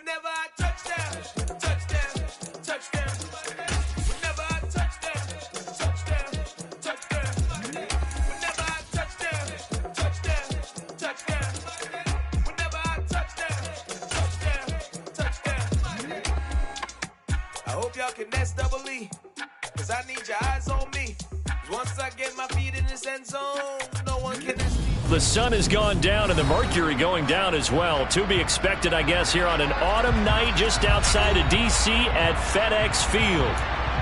Whenever I touch down, touchdown, touchdown. Whenever I touch down, touchdown, touchdown. Whenever I touch down, touchdown, touchdown. Whenever I touch down, touchdown. I hope y'all can nest double E, cause I need your eyes on me. Once I get my feet in this end zone, no one can nest me. The sun has gone down and the mercury going down as well. To be expected, I guess, here on an autumn night just outside of D.C. at FedEx Field.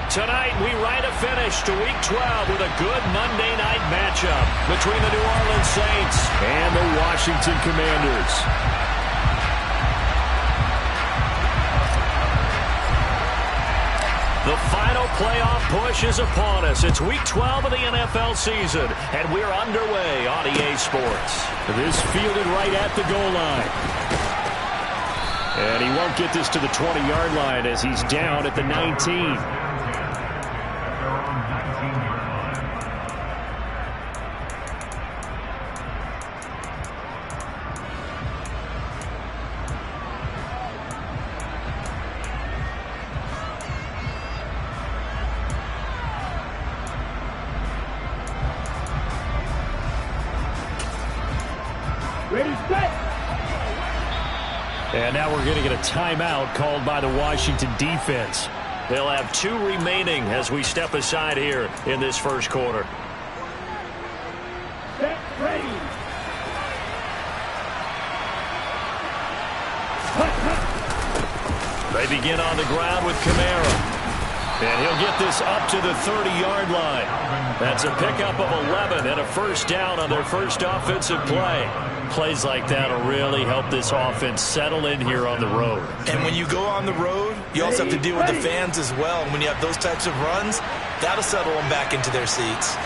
Tonight, we write a finish to Week 12 with a good Monday night matchup between the New Orleans Saints and the Washington Commanders. The final playoff push is upon us. It's Week 12 of the NFL season, and we're underway on EA Sports. This fielded right at the goal line. And he won't get this to the 20-yard line as he's down at the 19. And now we're going to get a timeout called by the Washington defense. They'll have 2 remaining as we step aside here in this first quarter. Set, ready. They begin on the ground with Kamara. And he'll get this up to the 30-yard line. That's a pickup of 11 and a first down on their first offensive play. Plays like that will really help this offense settle in here on the road. And when you go on the road, you also have to deal with the fans as well. And when you have those types of runs, that'll settle them back into their seats.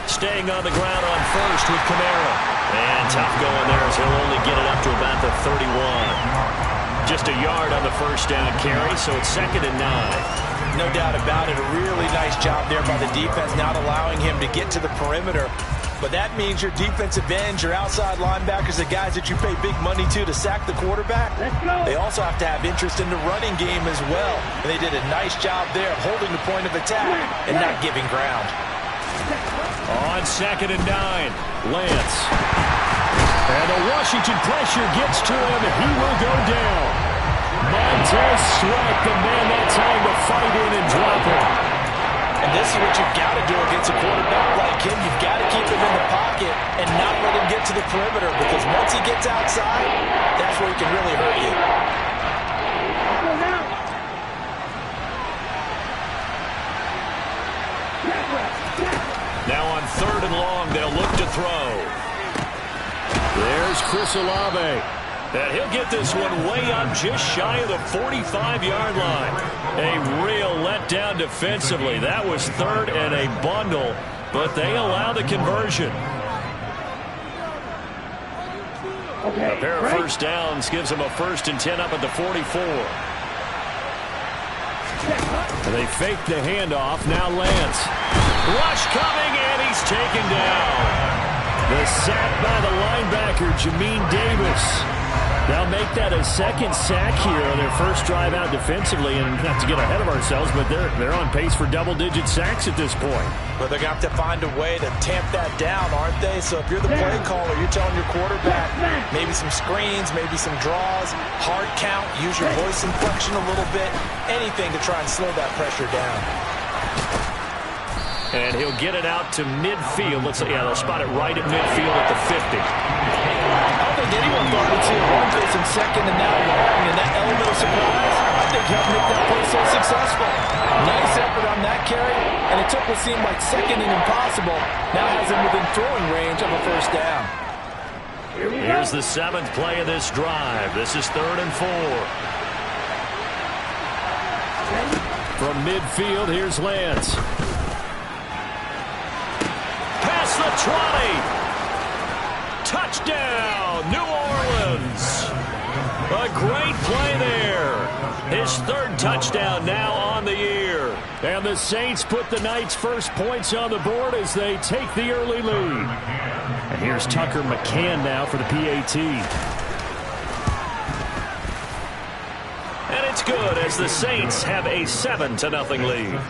Staying on the ground on first with Kamara. And tough going there as he'll only get it up to about the 31. Just a yard on the first down carry, so it's 2nd and 9. No doubt about it. A really nice job there by the defense, not allowing him to get to the perimeter. But that means your defensive ends, your outside linebackers, the guys that you pay big money to sack the quarterback, they also have to have interest in the running game as well. And they did a nice job there of holding the point of attack and not giving ground. On 2nd and 9, Lance. And the Washington pressure gets to him, and he will go down. Montez Sweat, the man that time to fight in and drop him. And this is what you've got to do against a quarterback like him. You've got to keep him in the pocket and not let him get to the perimeter, because once he gets outside, that's where he can really hurt you. Now on 3rd and long, they'll look to throw. There's Chris Olave. And he'll get this one way up just shy of the 45-yard line. A real letdown defensively. That was 3rd and a bundle, but they allow the conversion. A pair of first downs gives them a 1st and 10 up at the 44. And they fake the handoff. Now Lance. Rush coming, and he's taken down. The sack by the linebacker, Jamin Davis. They'll make that a 2nd sack here on their first drive out defensively, and not to get ahead of ourselves, but they're on pace for double-digit sacks at this point. But they're going to have to find a way to tamp that down, aren't they? So if you're the play caller, you're telling your quarterback maybe some screens, maybe some draws, hard count, use your voice inflection a little bit, anything to try and slow that pressure down. And he'll get it out to midfield. Let's see, yeah, they'll spot it right at midfield at the 50. I don't think anyone thought we'd see a run face in 2nd and now long, and that element of surprise, I think helped make that play so successful. Nice effort on that carry, and it took what seemed like 2nd and impossible. Now has him within throwing range of a first down. Here's the 7th play of this drive. This is 3rd and 4. From midfield, here's Lance. Past the 20. Touchdown, New Orleans. A great play there. His 3rd touchdown now on the year. And the Saints put the Knights' first points on the board as they take the early lead. And here's Tucker McCann now for the PAT. good as the Saints have a 7-0 lead.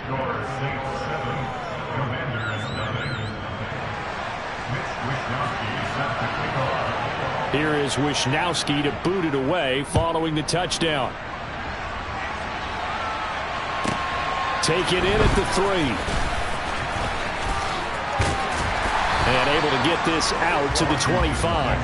Here is Wisnowski to boot it away following the touchdown. Take it in at the 3. And able to get this out to the 25.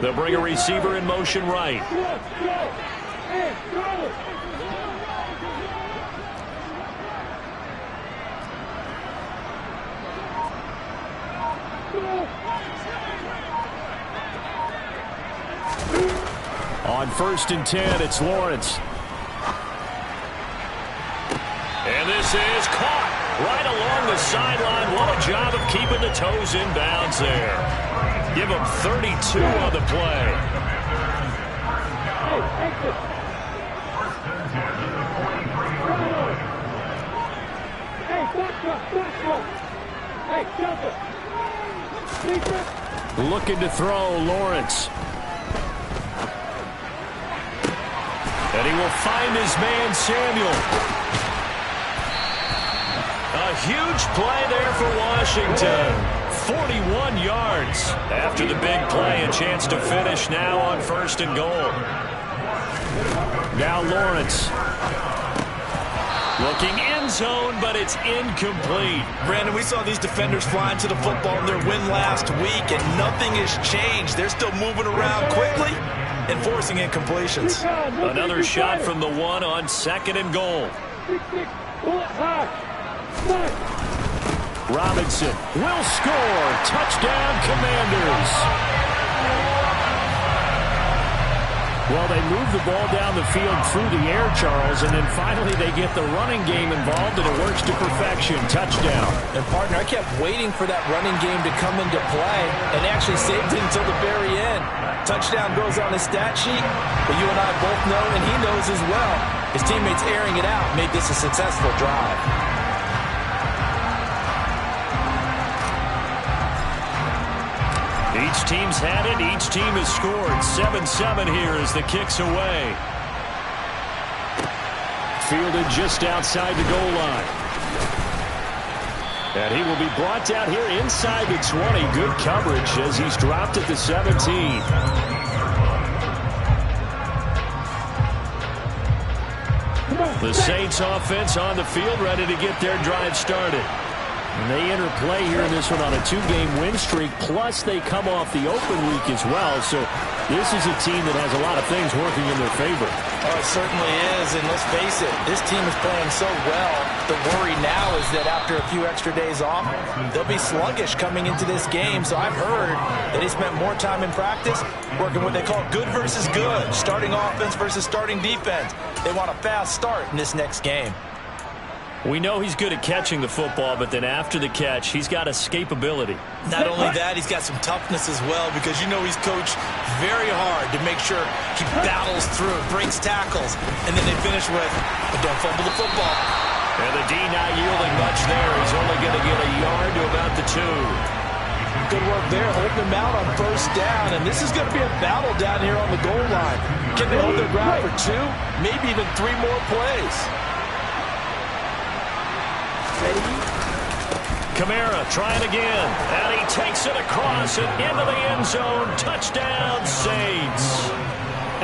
They'll bring a receiver in motion right. On 1st and 10, it's Lawrence. And this is caught right along the sideline. What a job of keeping the toes in bounds there. Give him 32 on the play. Looking to throw, Lawrence. And he will find his man, Samuel. A huge play there for Washington. 41 yards after the big play. A chance to finish now on 1st and goal. Now Lawrence. Looking end zone, but it's incomplete. Brandon, we saw these defenders flying to the football in their win last week, and nothing has changed. They're still moving around quickly and forcing incompletions. Another shot from the 1 on 2nd and goal. Robinson will score. Touchdown, Commanders. Well, they move the ball down the field through the air, Charles, and then finally they get the running game involved, and it works to perfection. Touchdown. And, partner, I kept waiting for that running game to come into play and actually saved it until the very end. Touchdown goes on his stat sheet, but you and I both know, and he knows as well, his teammates airing it out made this a successful drive. Each team's had it. Each team has scored. 7-7 here as the kick's away. Fielded just outside the goal line. And he will be brought down here inside the 20. Good coverage as he's dropped at the 17. The Saints offense on the field ready to get their drive started. And they enter play here in this one on a 2-game win streak, plus they come off the open week as well. So this is a team that has a lot of things working in their favor. Oh, it certainly is, and let's face it, this team is playing so well. The worry now is that after a few extra days off, they'll be sluggish coming into this game. So I've heard that he spent more time in practice working what they call good versus good, starting offense versus starting defense. They want a fast start in this next game. We know he's good at catching the football, but then after the catch, he's got escapability. Not only that, he's got some toughness as well, because you know he's coached very hard to make sure he battles through, breaks tackles, and then they finish with, but don't fumble the football. And the D not yielding much there. He's only going to get a yard to about the 2. Good work there, holding them out on 1st down, and this is going to be a battle down here on the goal line. Can they hold their ground for 2, maybe even 3 more plays? Kamara trying again, and he takes it across and into the end zone. Touchdown, Saints.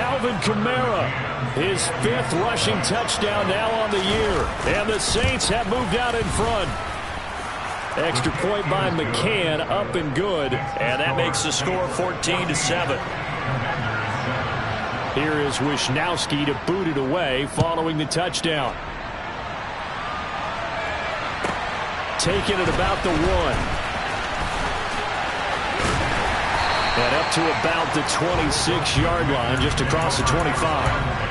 Alvin Kamara, his 5th rushing touchdown now on the year, and the Saints have moved out in front. Extra point by McCann, up and good, and that makes the score 14-7. Here is Wisnowski to boot it away following the touchdown. Taken at about the 1. And up to about the 26-yard line, just across the 25.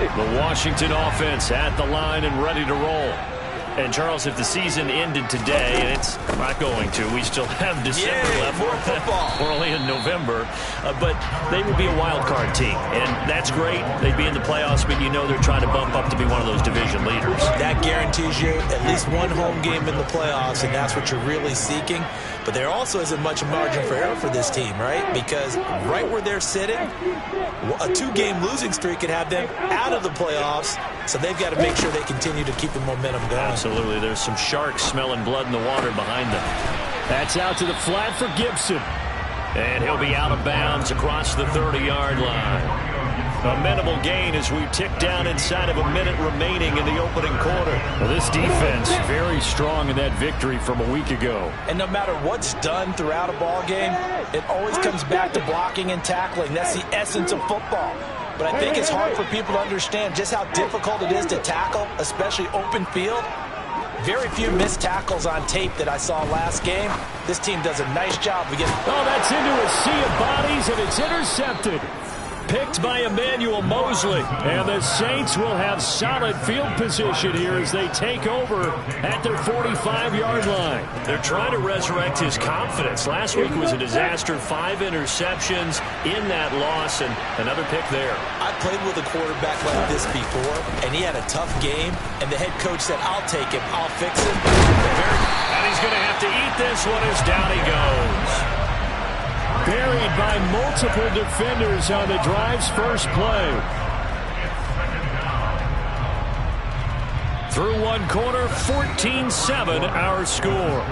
The Washington offense at the line and ready to roll. And, Charles, if the season ended today, and it's not going to, we still have December left. More football. We're only in November. But they would be a wild card team. And that's great. They'd be in the playoffs, but you know they're trying to bump up to be one of those division leaders. That guarantees you at least one home game in the playoffs, and that's what you're really seeking. But there also isn't much margin for error for this team, right? Because right where they're sitting, a 2-game losing streak could have them out of the playoffs. So they've got to make sure they continue to keep the momentum going. Absolutely. There's some sharks smelling blood in the water behind them. That's out to the flat for Gibson. And he'll be out of bounds across the 30-yard line. A minimal gain as we tick down inside of a minute remaining in the opening quarter. Well, this defense very strong in that victory from a week ago. And no matter what's done throughout a ball game, it always comes back to blocking and tackling. That's the essence of football. But I think it's hard for people to understand just how difficult it is to tackle, especially open field. Very few missed tackles on tape that I saw last game. This team does a nice job of getting... Oh, that's into a sea of bodies, and it's intercepted. Picked by Emmanuel Mosley. And the Saints will have solid field position here as they take over at their 45-yard line. They're trying to resurrect his confidence. Last week was a disaster. 5 interceptions in that loss, and another pick there. I played with a quarterback like this before, and he had a tough game, and the head coach said, I'll take him, I'll fix him. And he's going to have to eat this one as down he goes. Buried by multiple defenders on the drive's first play. Through one quarter, 14-7 our score.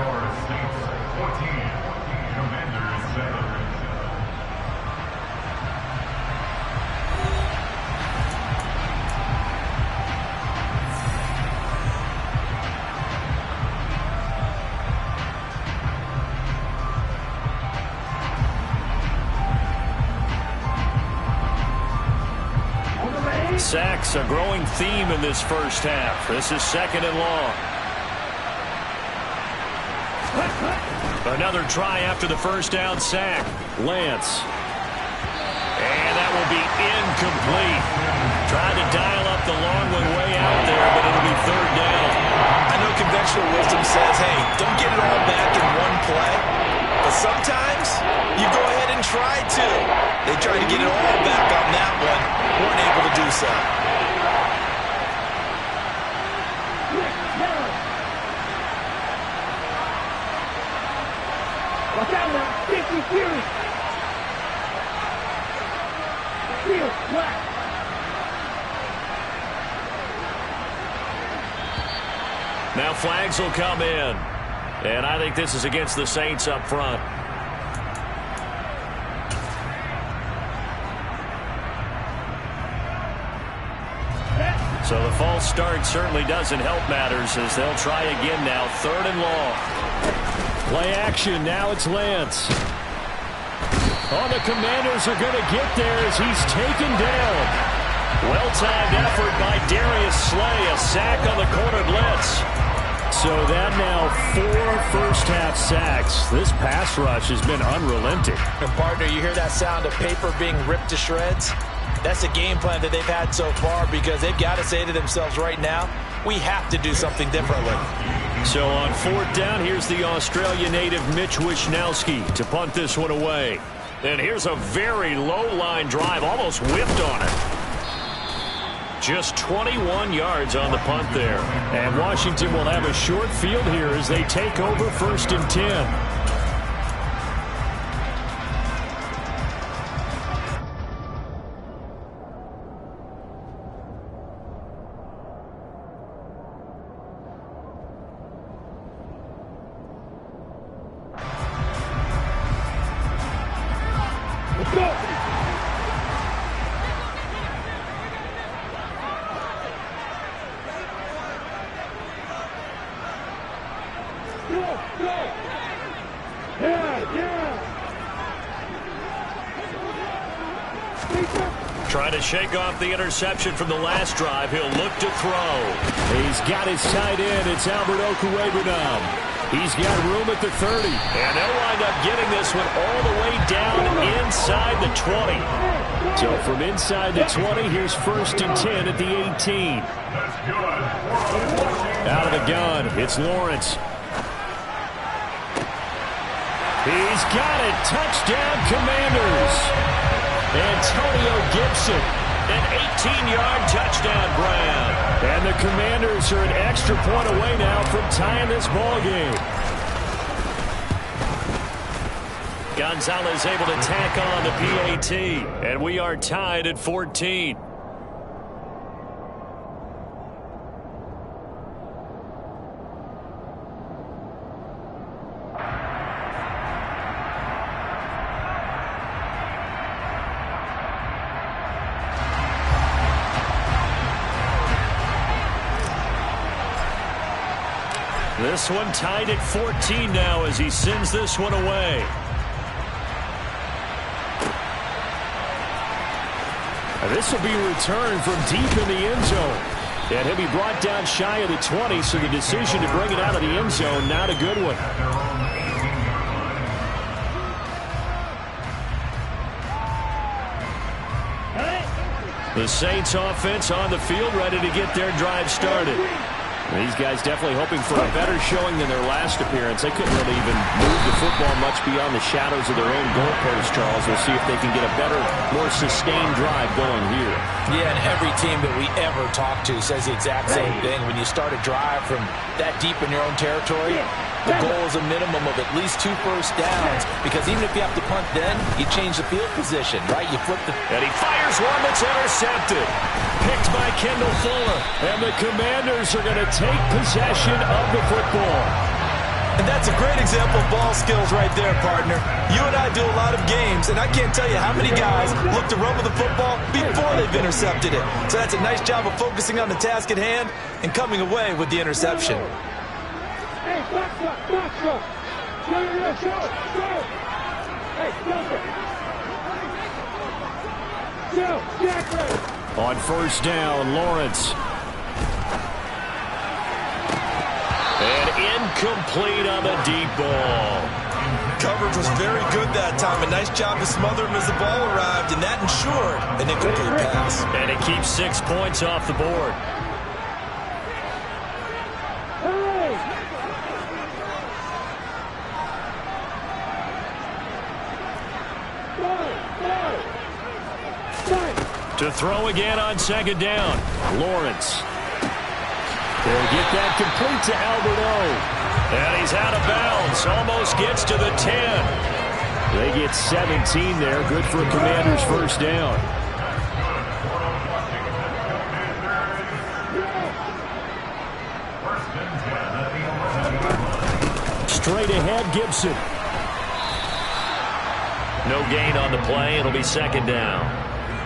Sacks, a growing theme in this first half. This is 2nd and long. Another try after the first down sack. Lance. And that will be incomplete. Tried to dial up the long one way out there, but it'll be 3rd down. I know conventional wisdom says, hey, don't get it all back in one play. But sometimes you go ahead and try to. They tried to get it all back on that one. Weren't able to do so. Watch out now, 50 Fury. Field flat. Now flags will come in. And I think this is against the Saints up front. So the false start certainly doesn't help matters as they'll try again now. 3rd and long. Play action. Now it's Lance. Oh, the Commanders are going to get there as he's taken down. Well-timed effort by Darius Slay. A sack on the corner blitz. So that now 4 first-half sacks. This pass rush has been unrelenting. And partner, you hear that sound of paper being ripped to shreds? That's the game plan that they've had so far because they've got to say to themselves right now, we have to do something differently. So on 4th down, here's the Australia native Mitch Wishnowsky to punt this one away. And here's a very low-line drive, almost whipped on it. Just 21 yards on the punt there. And Washington will have a short field here as they take over 1st and 10. Trying to shake off the interception from the last drive. He'll look to throw. He's got his tight end. It's Albert Okwuegbunam. He's got room at the 30. And they'll wind up getting this one all the way down inside the 20. So from inside the 20, here's 1st and 10 at the 18. Out of the gun, it's Lawrence. He's got it. Touchdown, Commanders. Antonio Gibson, an 18-yard touchdown grab. And the Commanders are an extra point away now from tying this ball game. Gonzalez able to tack on the PAT, and we are tied at 14. This one tied at 14 now as he sends this one away. This will be returned from deep in the end zone. And he'll be brought down shy of the 20, so the decision to bring it out of the end zone, not a good one. The Saints offense on the field, ready to get their drive started. These guys definitely hoping for a better showing than their last appearance. They couldn't really even move the football much beyond the shadows of their own goalpost, Charles. We'll see if they can get a better, more sustained drive going here. Yeah, and every team that we ever talk to says the exact same thing. When you start a drive from that deep in your own territory, the goal is a minimum of at least 2 first downs, because even if you have to punt then, you change the field position, right? You flip the... And he fires one that's intercepted. Picked by Kendall Fuller. And the Commanders are going to take possession of the football. And that's a great example of ball skills right there, partner. You and I do a lot of games, and I can't tell you how many guys look to run with the football before they've intercepted it. So that's a nice job of focusing on the task at hand and coming away with the interception. On first down, Lawrence. And incomplete on the deep ball. Coverage was very good that time. A nice job to smother him as the ball arrived, and that ensured an incomplete pass. And it keeps 6 points off the board. To throw again on second down. Lawrence. They'll get that complete to Albert O. And he's out of bounds. Almost gets to the 10. They get 17 there. Good for a Commander's first down. Straight ahead, Gibson. No gain on the play. It'll be second down.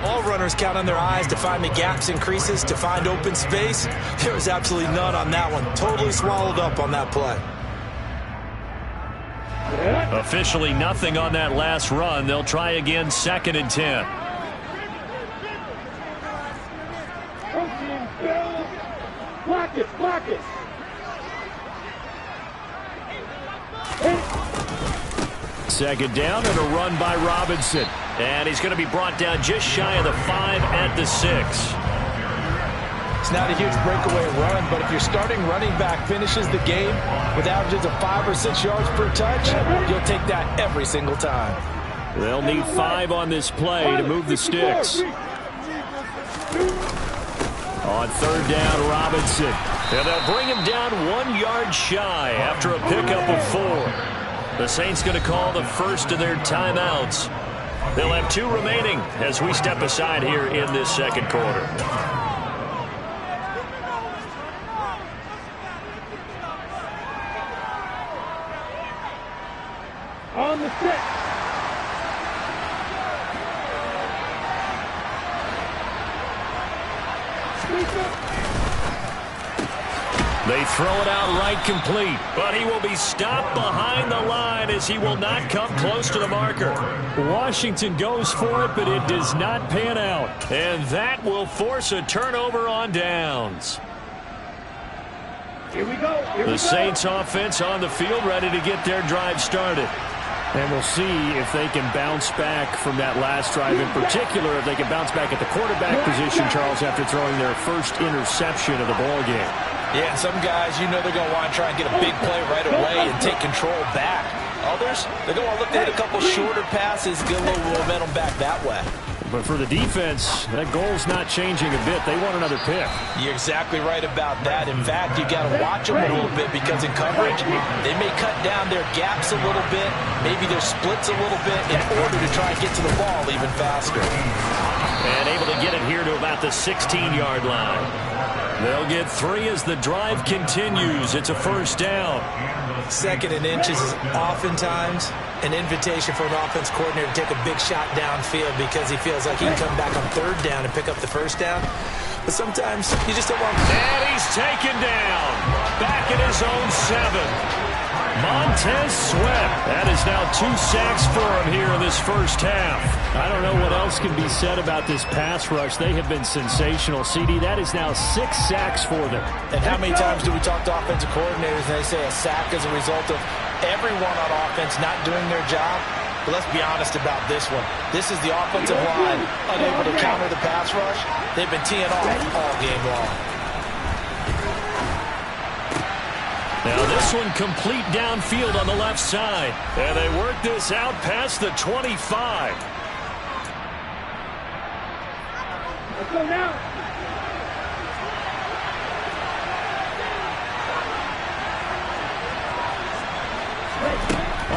All runners count on their eyes to find the gaps and creases, to find open space. There was absolutely none on that one. Totally swallowed up on that play. Officially nothing on that last run. They'll try again, 2nd and 10. Block it, block it. Second down and a run by Robinson. And he's going to be brought down just shy of the 5 at the 6. It's not a huge breakaway run, but if your starting running back finishes the game with averages of 5 or 6 yards per touch, you'll take that every single time. They'll need 5 on this play to move the sticks. On third down, Robinson. And they'll bring him down 1 yard shy after a pickup of 4. The Saints going to call the first of their timeouts. They'll have 2 remaining as we step aside here in this second quarter. On the 6. They throw it out right complete, but he will be stopped behind the line as he will not come close to the marker. Washington goes for it, but it does not pan out. And that will force a turnover on downs. Here we go. The Saints offense on the field, ready to get their drive started. And we'll see if they can bounce back from that last drive, in particular if they can bounce back at the quarterback position, Charles, after throwing their first interception of the ball game. Yeah, some guys, you know they're going to want to try and get a big play right away and take control back. Others, they're going to want to look at a couple shorter passes, get a little momentum back that way. But for the defense, that goal's not changing a bit. They want another pick. You're exactly right about that. In fact, you got to watch them a little bit because in coverage, they may cut down their gaps a little bit, maybe their splits a little bit in order to try and get to the ball even faster. And able to get it here to about the 16-yard line. They'll get 3 as the drive continues. It's a first down. 2nd and inches is oftentimes an invitation for an offense coordinator to take a big shot downfield because he feels like he can come back on 3rd down and pick up the first down. But sometimes you just don't want... And he's taken down. Back at his own 7. Montez Sweat. That is now 2 sacks for him here in this first half. I don't know what else can be said about this pass rush. They have been sensational. CD, that is now 6 sacks for them. And how many times do we talk to offensive coordinators and they say a sack is a result of everyone on offense not doing their job? But let's be honest about this one. This is the offensive line unable to counter the pass rush. They've been teeing off all game long. Now this one complete downfield on the left side. And they work this out past the 25. Let's go now.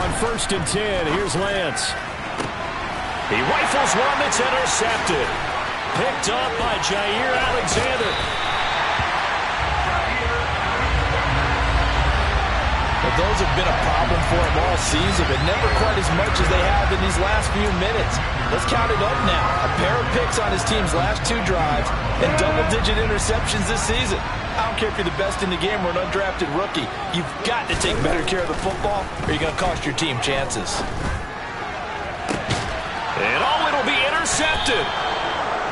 On 1st and 10, here's Lance. He rifles one that's intercepted. Picked up by Jair Alexander. But those have been a problem for him all season, but never quite as much as they have in these last few minutes. Let's count it up now. A pair of picks on his team's last 2 drives and double-digit interceptions this season. I don't care if you're the best in the game or an undrafted rookie. You've got to take better care of the football or you're going to cost your team chances. And it'll be intercepted.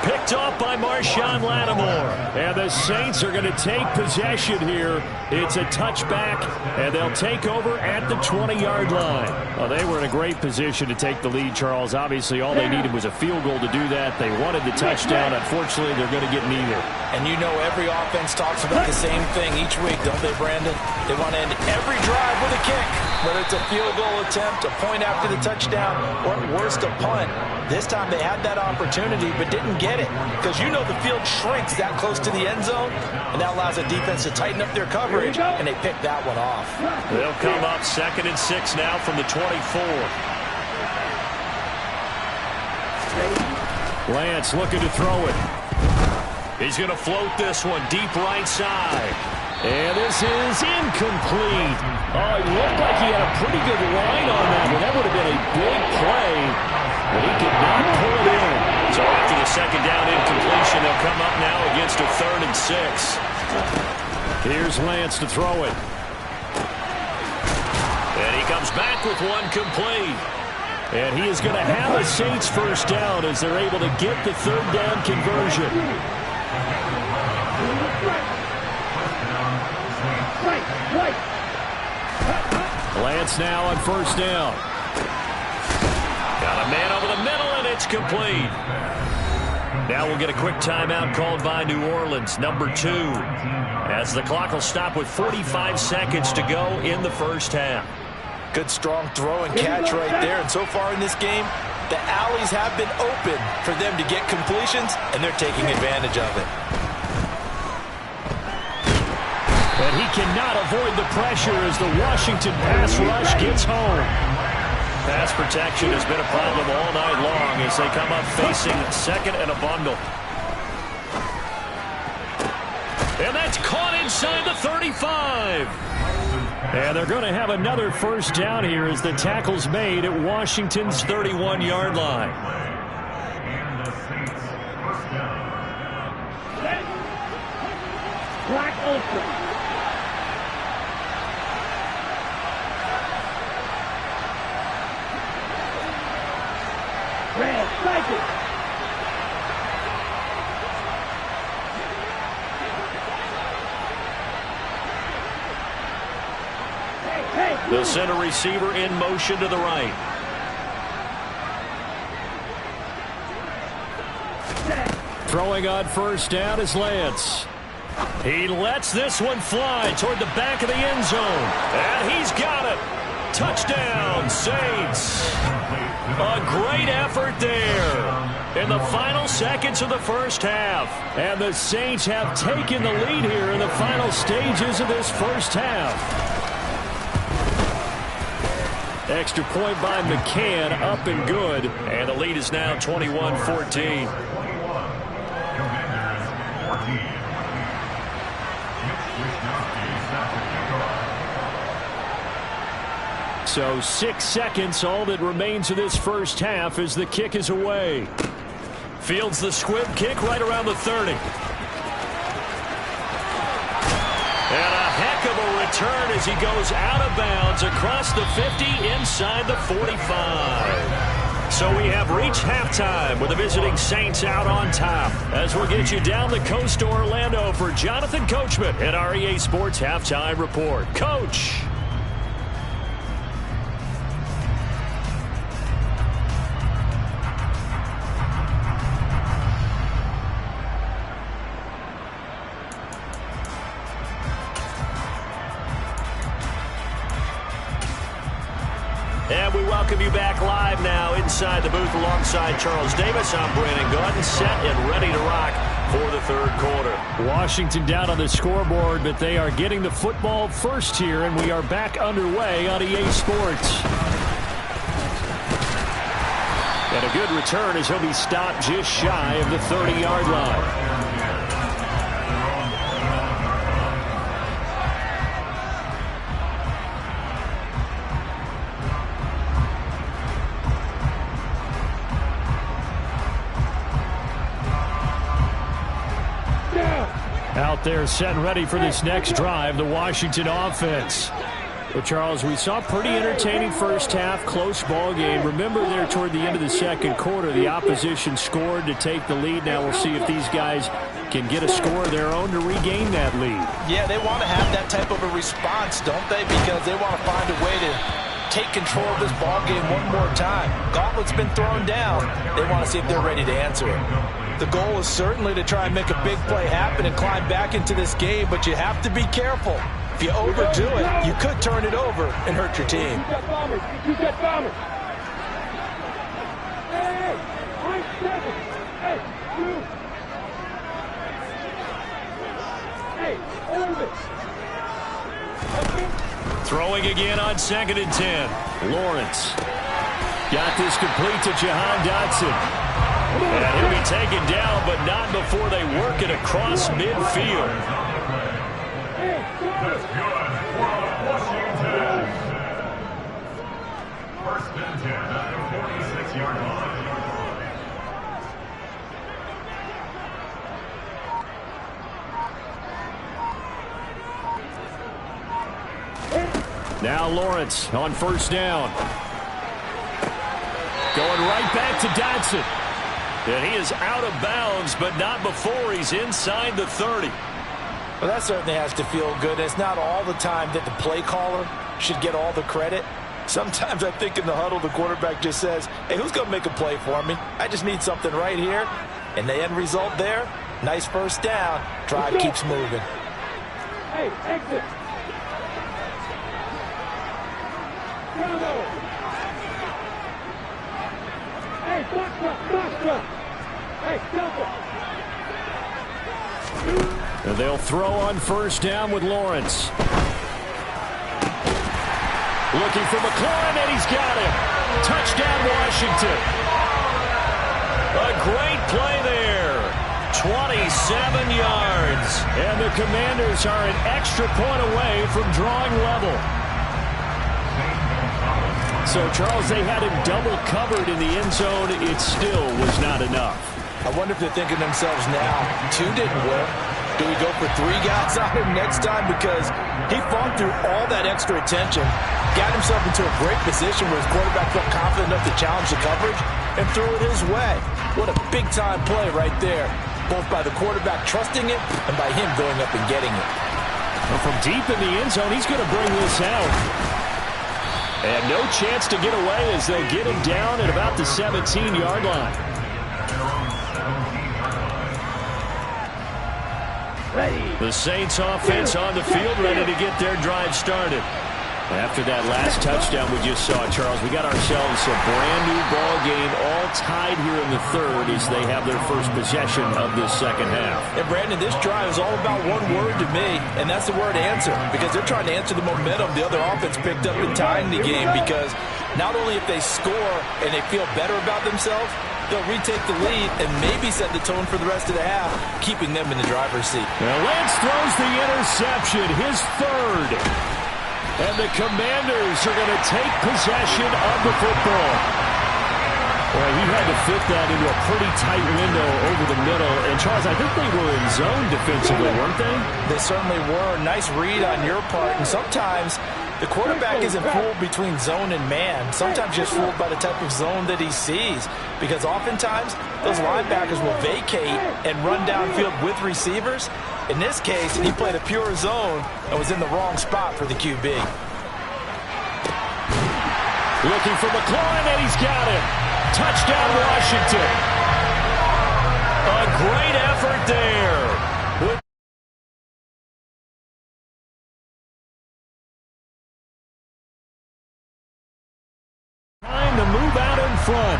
Picked off by Marshawn Lattimore. And the Saints are going to take possession here. It's a touchback, and they'll take over at the 20-yard line. Well, they were in a great position to take the lead, Charles. Obviously, all they needed was a field goal to do that. They wanted the touchdown. Unfortunately, they're going to get neither. And you know every offense talks about the same thing each week, don't they, Brandon? They want to end every drive with a kick, whether it's a field goal attempt, a point after the touchdown, or at worst, a punt. This time they had that opportunity but didn't get it because you know the field shrinks that close to the end zone, and that allows the defense to tighten up their coverage, and they picked that one off. They'll come up 2nd and 6 now from the 24. Lance looking to throw it. He's going to float this one deep right side. And this is incomplete. Oh, it looked like he had a pretty good line on that one. That would have been a big play, but he could not pull it in. So after the 2nd down incompletion, they'll come up now against a 3rd and 6. Here's Lance to throw it. And he comes back with one complete. And he is going to have a Saints first down as they're able to get the 3rd down conversion. Lance now on 1st down. Got a man over the middle, and it's complete. Now we'll get a quick timeout called by New Orleans, number 2, as the clock will stop with 45 seconds to go in the first half. Good strong throw and catch right there. And so far in this game, the alleys have been open for them to get completions, and they're taking advantage of it. And he cannot avoid the pressure as the Washington pass rush gets home. Pass protection has been a problem all night long as they come up facing 2nd and a bundle. And that's caught inside the 35. And they're going to have another first down here as the tackle's made at Washington's 31-yard line. Black Ultra. The center receiver in motion to the right. Throwing on first down is Lance. He lets this one fly toward the back of the end zone. And he's got it. Touchdown, Saints. A great effort there in the final seconds of the first half. And the Saints have taken the lead here in the final stages of this first half. Extra point by McCann, up and good. And the lead is now 21-14. So 6 seconds, all that remains of this first half as the kick is away. Fields the squib kick right around the 30. And a heck of a return as he goes out of bounds across the 50 inside the 45. So we have reached halftime with the visiting Saints out on top. As we'll get you down the coast to Orlando for Jonathan Coachman at our EA Sports Halftime Report. Coach. And we welcome you back live now inside the booth alongside Charles Davis. I'm Brandon Gordon, set and ready to rock for the third quarter. Washington down on the scoreboard, but they are getting the football first here, and we are back underway on EA Sports. And a good return as he'll be stopped just shy of the 30-yard line. Out there set and ready for this next drive, the Washington offense. Well, Charles, we saw a pretty entertaining first half, close ball game. Remember there toward the end of the second quarter, the opposition scored to take the lead. Now we'll see if these guys can get a score of their own to regain that lead. Yeah, they want to have that type of a response, don't they? Because they want to find a way to take control of this ball game one more time. Gauntlet's been thrown down. They want to see if they're ready to answer it. The goal is certainly to try and make a big play happen and climb back into this game, but you have to be careful. If you overdo it, you could turn it over and hurt your team. Throwing again on 2nd and 10. Lawrence got this complete to Jahan Dotson. And he'll be taken down, but not before they work it across midfield. First and 10 at the 46-yard line. Now Lawrence on first down. Going right back to Dotson. And he is out of bounds, but not before he's inside the 30. Well, that certainly has to feel good. It's not all the time that the play caller should get all the credit. Sometimes I think in the huddle, the quarterback just says, hey, who's going to make a play for me? I just need something right here. And the end result there, nice first down. Drive keeps moving. Hey, exit. Hey, stop. Hey, and they'll throw on first down with Lawrence. Looking for McLaurin, and he's got him. Touchdown, Washington. A great play there. 27 yards. And the Commanders are an extra point away from drawing level. So, Charles, they had him double covered in the end zone. It still was not enough. I wonder if they're thinking to themselves now, 2 didn't work. Do we go for 3 guys on him next time? Because he fought through all that extra attention, got himself into a great position where his quarterback felt confident enough to challenge the coverage and threw it his way. What a big-time play right there, both by the quarterback trusting it and by him going up and getting it. Well, from deep in the end zone, he's going to bring this out. And no chance to get away as they'll get him down at about the 17-yard line. The Saints offense on the field, ready to get their drive started. After that last touchdown we just saw, Charles, we got ourselves a brand-new ball game, all tied here in the third as they have their first possession of this second half. And, Brandon, this drive is all about one word to me, and that's the word answer, because they're trying to answer the momentum the other offense picked up in tying the game, because not only if they score and they feel better about themselves, they'll retake the lead and maybe set the tone for the rest of the half, keeping them in the driver's seat. Now Lance throws the interception, his third. And the Commanders are going to take possession of the football. Well, he had to fit that into a pretty tight window over the middle. And, Charles, I think they were in zone defensively, weren't they? They certainly were. Nice read on your part. And sometimes the quarterback isn't fooled between zone and man. Sometimes just fooled by the type of zone that he sees. Because oftentimes those linebackers will vacate and run downfield with receivers. In this case, he played a pure zone and was in the wrong spot for the QB. Looking for McLaurin, and he's got it. Touchdown, Washington. A great effort there. Time to move out in front.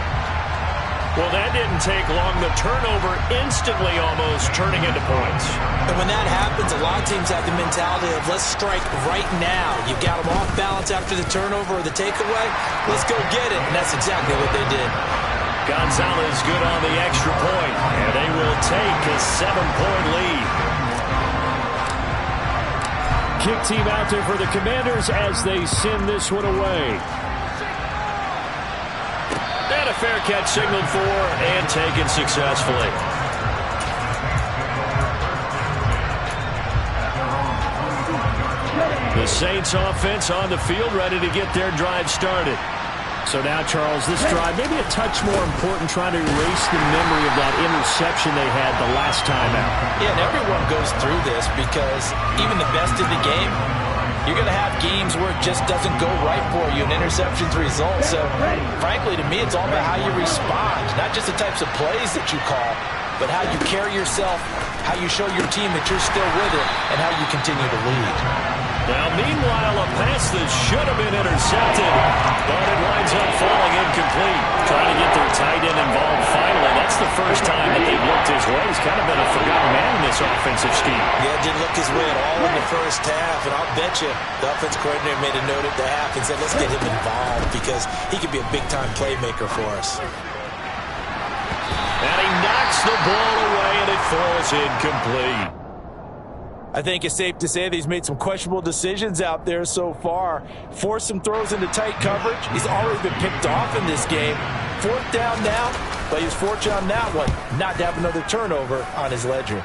Well, that didn't take long. The turnover instantly almost turning into points. And when that happens, a lot of teams have the mentality of let's strike right now. You've got them off balance after the turnover or the takeaway. Let's go get it. And that's exactly what they did. Gonzalez good on the extra point. And they will take a 7-point lead. Kick team out there for the Commanders as they send this one away. And a fair catch signaled for and taken successfully. The Saints offense on the field ready to get their drive started. So now, Charles, this drive maybe a touch more important, trying to erase the memory of that interception they had the last time out. Yeah, and everyone goes through this because even the best in the game, you're going to have games where it just doesn't go right for you, and interceptions result. So, frankly, to me, it's all about how you respond, not just the types of plays that you call, but how you carry yourself, how you show your team that you're still with it, and how you continue to lead. Now, meanwhile, a pass that should have been intercepted, but it winds up falling incomplete. Trying to get their tight end involved finally. That's the first time that they've looked his way. He's kind of been a forgotten man in this offensive scheme. Yeah, didn't look his way at all in the first half, and I'll bet you the offensive coordinator made a note at the half and said, let's get him involved because he could be a big-time playmaker for us. And he knocks the ball away, and it falls incomplete. I think it's safe to say that he's made some questionable decisions out there so far. Forced some throws into tight coverage. He's already been picked off in this game. 4th down now, but he was fortunate on that one not to have another turnover on his ledger.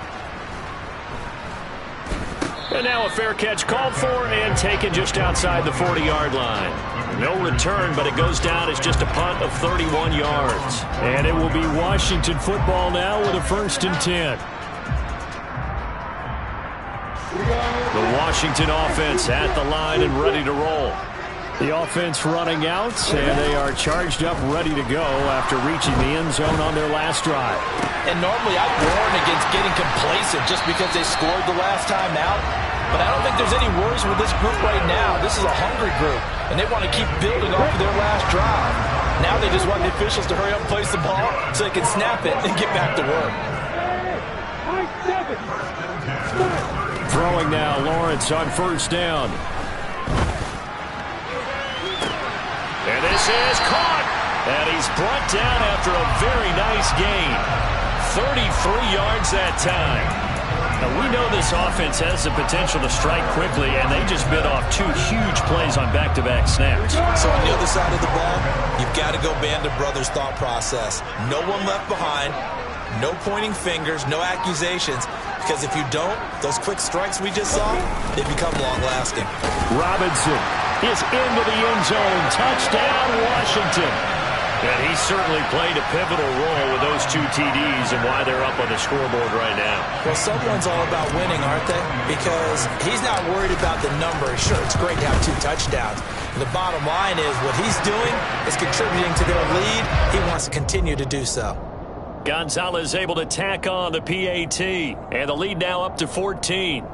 And now a fair catch called for and taken just outside the 40-yard line. No return, but it goes down as just a punt of 31 yards. And it will be Washington football now with a 1st and 10. The Washington offense at the line and ready to roll. The offense running out, and they are charged up, ready to go after reaching the end zone on their last drive. And normally I'd warn against getting complacent just because they scored the last time out. But I don't think there's any worries with this group right now. This is a hungry group, and they want to keep building off of their last drive. Now they just want the officials to hurry up and place the ball so they can snap it and get back to work. Throwing now, Lawrence on 1st down. And this is caught. And he's brought down after a very nice gain. 33 yards that time. Now, we know this offense has the potential to strike quickly, and they just bit off 2 huge plays on back-to-back snaps. So on the other side of the ball, you've got to go Band of Brothers thought process. No one left behind. No pointing fingers, no accusations. Because if you don't, those quick strikes we just saw, they become long-lasting. Robinson is into the end zone. Touchdown, Washington. And he certainly played a pivotal role with those 2 TDs and why they're up on the scoreboard right now. Well, someone's all about winning, aren't they? Because he's not worried about the number. Sure, it's great to have 2 touchdowns. And the bottom line is what he's doing is contributing to their lead. He wants to continue to do so. Gonzalez able to tack on the PAT. And the lead now up to 14.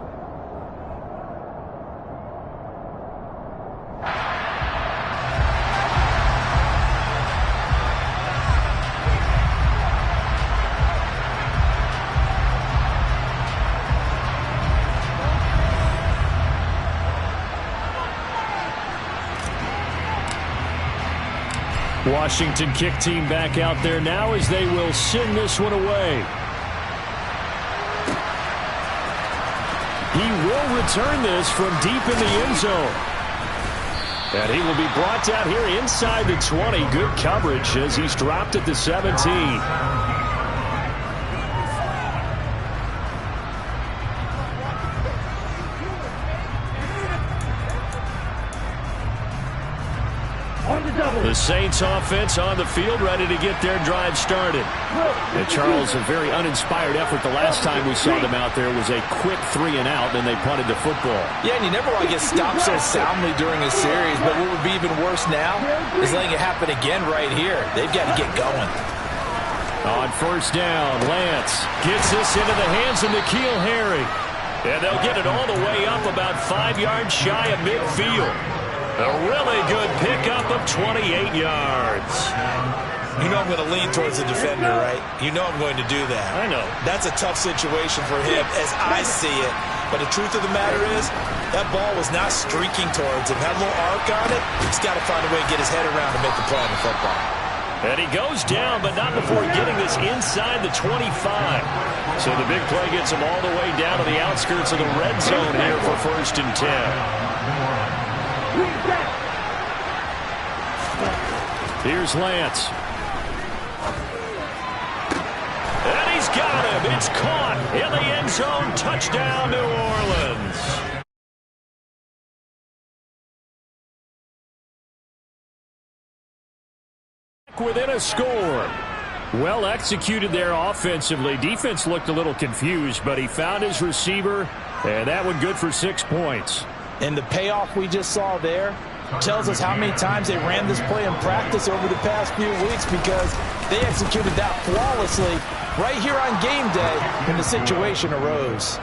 Washington kick team back out there now as they will send this one away. He will return this from deep in the end zone. And he will be brought down here inside the 20. Good coverage as he's dropped at the 17. The Saints offense on the field, ready to get their drive started. And Charles, a very uninspired effort the last time we saw them out there was a quick 3-and-out, and they punted the football. Yeah, and you never want to get stopped so soundly during a series, but what would be even worse now is letting it happen again right here. They've got to get going. On first down, Lance gets this into the hands of N'Keal Harry. And they'll get it all the way up about 5 yards shy of midfield. A really good pickup of 28 yards. You know I'm going to lean towards the defender, right? You know I'm going to do that. I know. That's a tough situation for him as I see it. But the truth of the matter is, that ball was not streaking towards him. Had a little arc on it. He's got to find a way to get his head around and make the play on the football. And he goes down, but not before getting this inside the 25. So the big play gets him all the way down to the outskirts of the red zone here for 1st and 10. Here's Lance. And he's got him. It's caught in the end zone. Touchdown, New Orleans. Within a score. Well executed there offensively. Defense looked a little confused, but he found his receiver, and that one good for 6 points. And the payoff we just saw there tells us how many times they ran this play in practice over the past few weeks, because they executed that flawlessly right here on game day when the situation arose.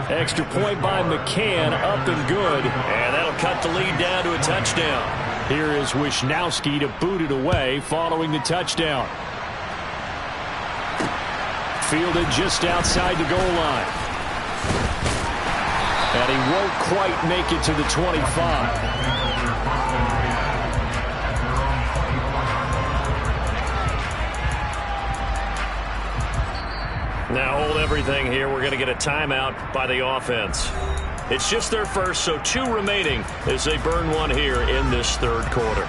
Extra point by McCann, up and good, and that'll cut the lead down to a touchdown. Here is Wisnowski to boot it away following the touchdown. Fielded just outside the goal line. And he won't quite make it to the 25. Now hold everything here. We're going to get a timeout by the offense. It's just their first, so 2 remaining as they burn one here in this 3rd quarter.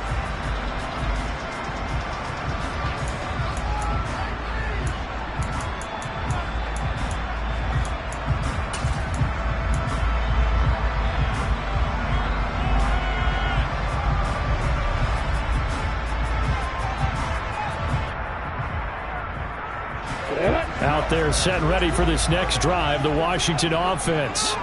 Out there set and ready for this next drive, the Washington offense.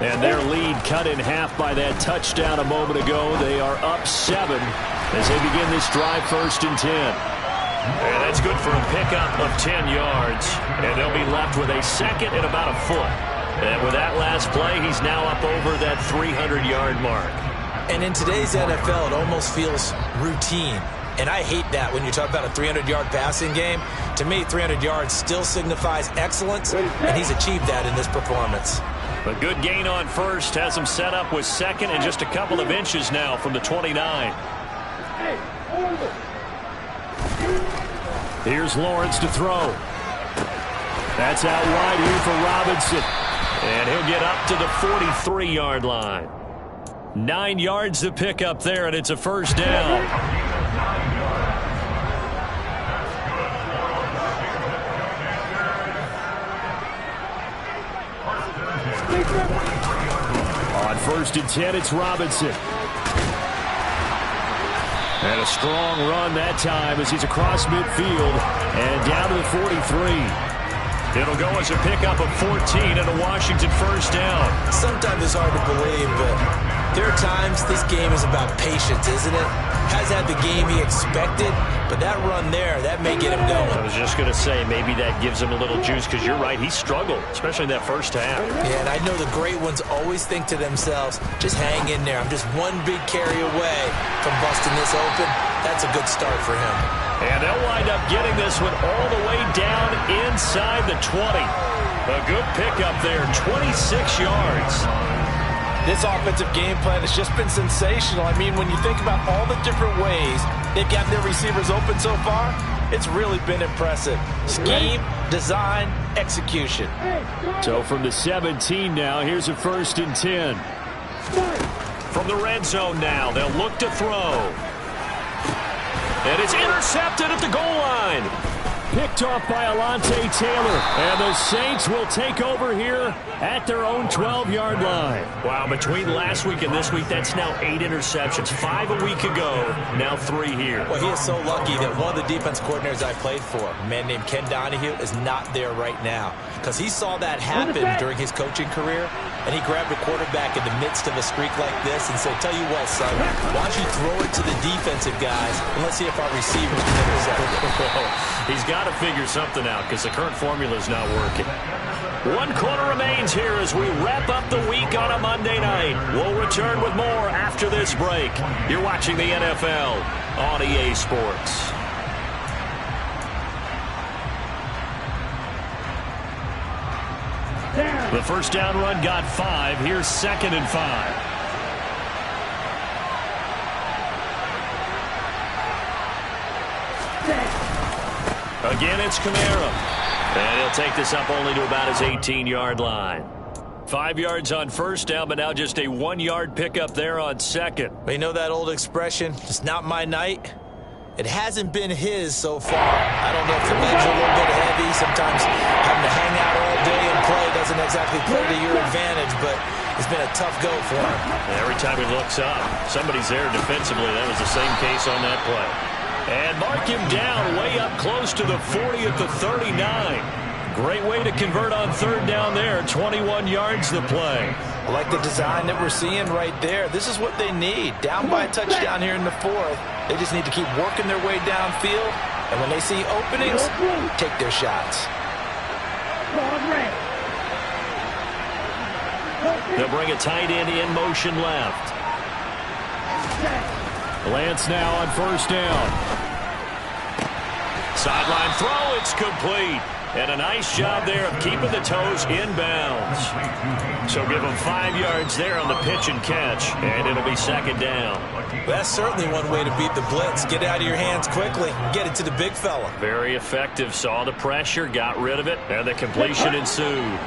And their lead cut in half by that touchdown a moment ago. They are up 7 as they begin this drive 1st and 10. And that's good for a pickup of 10 yards. And they'll be left with a 2nd and about a foot. And with that last play, he's now up over that 300-yard mark. And in today's NFL, it almost feels routine. And I hate that when you talk about a 300-yard passing game. To me, 300 yards still signifies excellence, and he's achieved that in this performance. A good gain on first has him set up with 2nd and just a couple of inches now from the 29. Here's Lawrence to throw. That's out wide here for Robinson. And he'll get up to the 43-yard line. 9 yards to pick up there, and it's a 1st down. On 1st and 10, it's Robinson. And a strong run that time as he's across midfield and down to the 43. It'll go as a pickup of 14 and a Washington first down. Sometimes it's hard to believe, but there are times this game is about patience, isn't it? Has had the game he expected, but that run there, that may get him going. I was just going to say, maybe that gives him a little juice, because you're right, he struggled, especially in that first half. Yeah, and I know the great ones always think to themselves, just hang in there. I'm just one big carry away from busting this open. That's a good start for him. And they'll wind up getting this one all the way down inside the 20. A good pickup there, 26 yards. This offensive game plan has just been sensational. I mean, when you think about all the different ways they've got their receivers open so far, it's really been impressive. Scheme, design, execution. So from the 17 now, here's a 1st and 10. From the red zone now, they'll look to throw. And it's intercepted at the goal line. Picked off by Alontae Taylor. And the Saints will take over here at their own 12-yard line. Wow, between last week and this week, that's now 8 interceptions. 5 a week ago, now 3 here. Well, he is so lucky that one of the defense coordinators I played for, a man named Ken Donahue, is not there right now. Because he saw that happen during his coaching career, and he grabbed a quarterback in the midst of a streak like this and said, tell you what, son, why don't you throw it to the defensive guys, and let's see if our receivers can intercept it. He's got to figure something out because the current formula is not working. 1 quarter remains here as we wrap up the week on a Monday night. We'll return with more after this break. You're watching the NFL on EA Sports. The first down run got 5. Here's 2nd and 5. Again, it's Kamara. And he'll take this up only to about his 18-yard line. 5 yards on first down, but now just a 1-yard pickup there on 2nd. You know that old expression, it's not my night? It hasn't been his so far. I don't know if the legs are a little bit heavy. Sometimes having to hang out all day and play doesn't exactly play to your advantage, but it's been a tough go for him. Every time he looks up, somebody's there defensively. That was the same case on that play. And mark him down way up close to the 40 at the 39. Great way to convert on 3rd down there. 21 yards the play. I like the design that we're seeing right there. This is what they need. Down by a touchdown here in the 4th. They just need to keep working their way downfield. And when they see openings, take their shots. They'll bring a tight end in motion left. Lance now on 1st down. Sideline throw, it's complete. And a nice job there of keeping the toes inbounds. So give him 5 yards there on the pitch and catch, and it'll be 2nd down. That's certainly one way to beat the blitz. Get it out of your hands quickly, get it to the big fella. Very effective. Saw the pressure, got rid of it, and the completion ensued.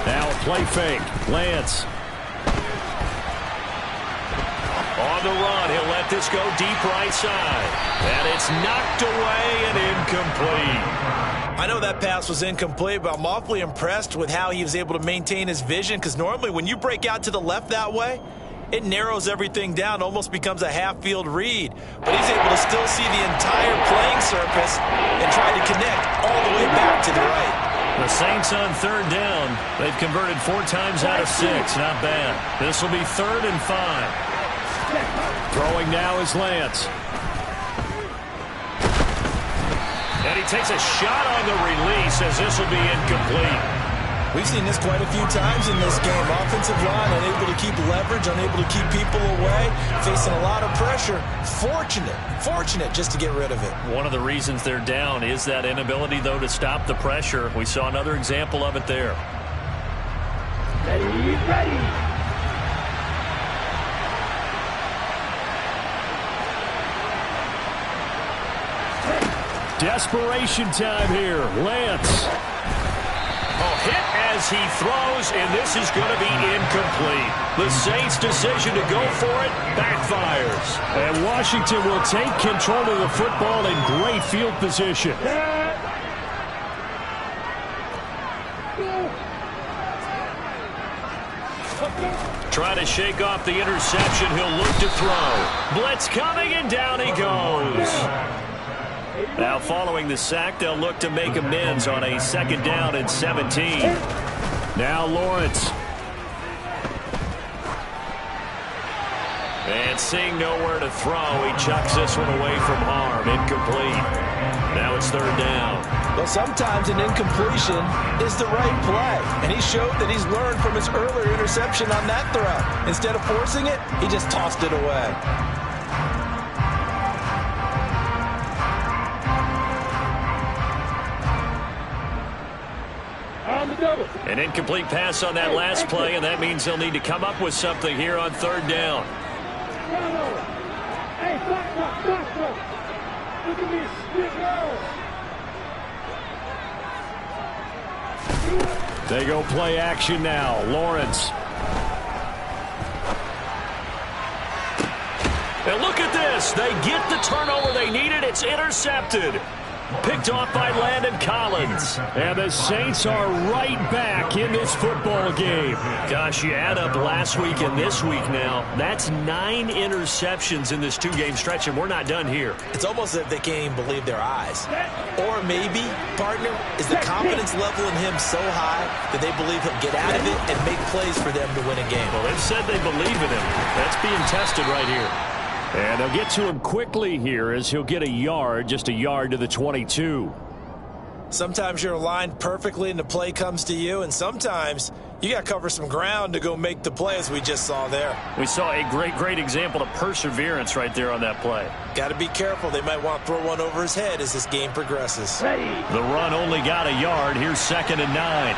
Now a play fake. Lance. On the run, he'll let this go deep right side. And it's knocked away and incomplete. I know that pass was incomplete, but I'm awfully impressed with how he was able to maintain his vision, because normally when you break out to the left that way, it narrows everything down, almost becomes a half-field read. But he's able to still see the entire playing surface and try to connect all the way back to the right. The Saints on 3rd down. They've converted 4 times out of 6. Not bad. This will be 3rd and 5. Throwing now is Lance. And he takes a shot on the release as this will be incomplete. We've seen this quite a few times in this game. Offensive line unable to keep leverage, unable to keep people away, facing a lot of pressure. Fortunate just to get rid of it. One of the reasons they're down is that inability, though, to stop the pressure. We saw another example of it there. Ready. Desperation time here. Lance. Hit as he throws, and this is going to be incomplete. The Saints' decision to go for it backfires. And Washington will take control of the football in great field position. Trying to shake off the interception. He'll look to throw. Blitz coming, and down he goes. Now following the sack, they'll look to make amends on a 2nd down and 17. Now Lawrence. And seeing nowhere to throw, he chucks this one away from harm. Incomplete. Now it's 3rd down. Well, sometimes an incompletion is the right play. And he showed that he's learned from his earlier interception on that throw. Instead of forcing it, he just tossed it away. An incomplete pass on that last play, and that means they'll need to come up with something here on 3rd down. Hey, stop. Look at me, stick. They go play action now. Lawrence. And look at this. They get the turnover they needed. It's intercepted. Picked off by Landon Collins. And the Saints are right back in this football game. Gosh, you add up last week and this week now. That's 9 interceptions in this 2-game stretch, and we're not done here. It's almost as if they can't even believe their eyes. Or maybe, partner, is the confidence level in him so high that they believe he'll get out of it and make plays for them to win a game. Well, they've said they believe in him. That's being tested right here. And they'll get to him quickly here as he'll get a yard, just a yard to the 22. Sometimes you're aligned perfectly and the play comes to you, and sometimes you got to cover some ground to go make the play, as we just saw there. We saw a great example of perseverance right there on that play. Got to be careful. They might want to throw one over his head as this game progresses. The run only got a yard. Here's 2nd and 9.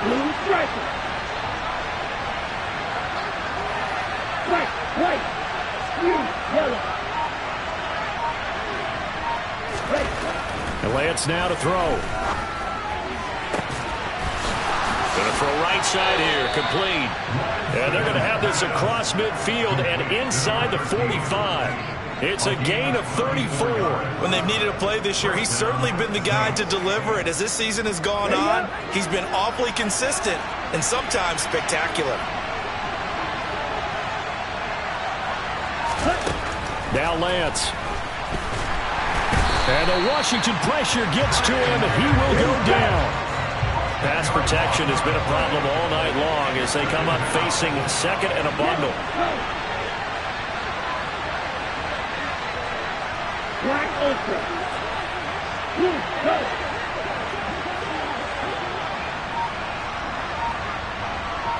Blue striker. White, yellow. And Lance now to throw. Going to throw right side here, complete. And they're going to have this across midfield and inside the 45. It's a gain of 34. When they've needed a play this year, he's certainly been the guy to deliver it. As this season has gone on, he's been awfully consistent and sometimes spectacular. Now Lance. And the Washington pressure gets to him, and he will go down. Pass protection has been a problem all night long as they come up facing 2nd and a bundle. Black ultra. Blue color.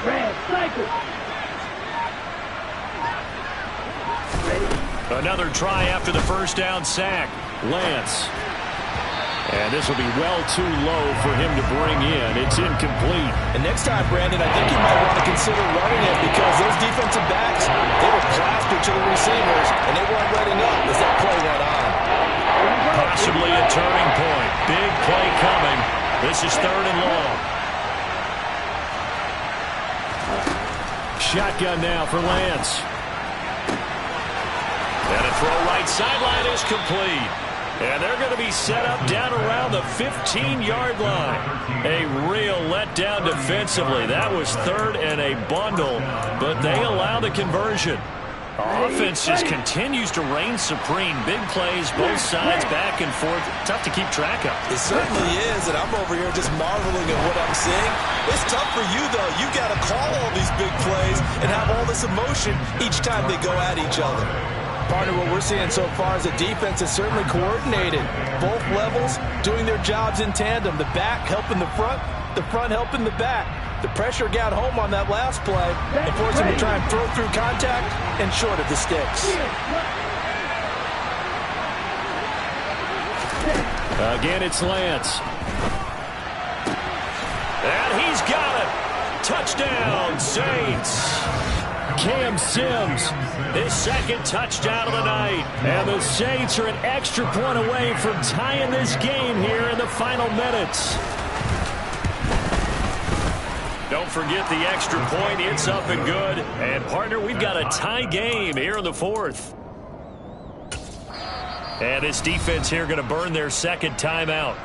Red cycle. Another try after the 1st down sack. Lance. And this will be well too low for him to bring in. It's incomplete. And next time, Brandon, I think you might want to consider running it because those defensive backs, they were plastered to the receivers, and they weren't letting up as that play went on. Possibly a turning point. Big play coming. This is 3rd and long. Shotgun now for Lance. And a throw right sideline is complete. And they're going to be set up down around the 15-yard line. A real letdown defensively. That was 3rd and a bundle, but they allow the conversion. Offense just continues to reign supreme. Big plays, both sides, back and forth. Tough to keep track of. It certainly is, and I'm over here just marveling at what I'm seeing. It's tough for you, though. You've got to call all these big plays and have all this emotion each time they go at each other. Partner, what we're seeing so far is the defense is certainly coordinated. Both levels doing their jobs in tandem. The back helping the front helping the back. The pressure got home on that last play and forced him to try and throw through contact and short of the sticks. Again, it's Lance. And he's got it. Touchdown, Saints. Cam Sims, his 2nd touchdown of the night. And the Saints are an extra point away from tying this game here in the final minutes. Don't forget the extra point. It's up and good. And, partner, we've got a tie game here in the 4th. And this defense here going to burn their 2nd timeout.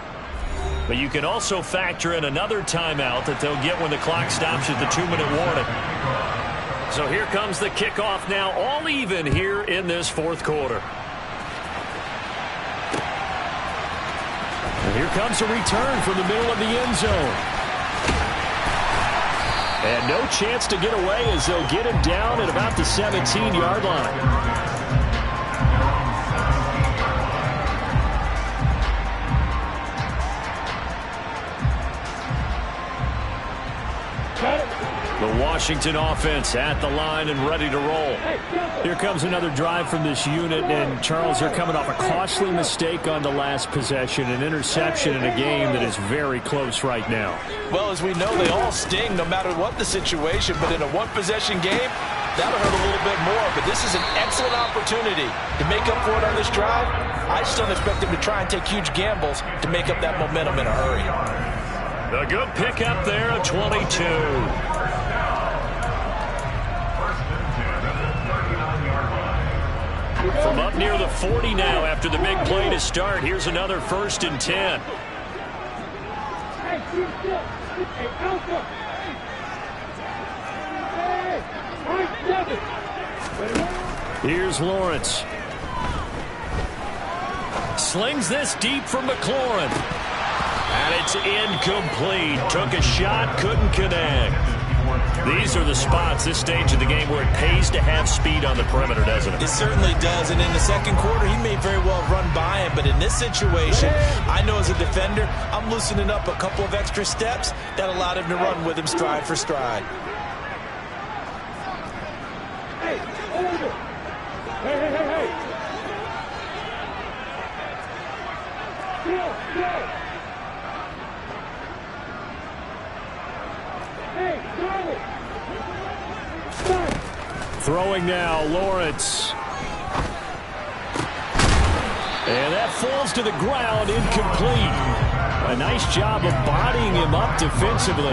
But you can also factor in another timeout that they'll get when the clock stops at the 2-minute warning. So here comes the kickoff now, all even here in this fourth quarter. And here comes a return from the middle of the end zone. And no chance to get away as they'll get him down at about the 17-yard line. The Washington offense at the line and ready to roll. Here comes another drive from this unit, and Charles, they're coming off a costly mistake on the last possession, an interception in a game that is very close right now. Well, as we know, they all sting no matter what the situation, but in a one-possession game, that'll hurt a little bit more. But this is an excellent opportunity to make up for it on this drive. I just don't expect them to try and take huge gambles to make up that momentum in a hurry. A good pickup there, a 22. From up near the 40 now after the big play to start. Here's another 1st and 10. Here's Lawrence. Slings this deep from McLaurin. And it's incomplete. Took a shot, couldn't connect. These are the spots, this stage of the game, where it pays to have speed on the perimeter, doesn't it? It certainly does, and in the second quarter, he may very well run by him, but in this situation, I know as a defender, I'm loosening up a couple of extra steps that allowed him to run with him stride for stride. Throwing now, Lawrence. And that falls to the ground, incomplete. A nice job of bodying him up defensively.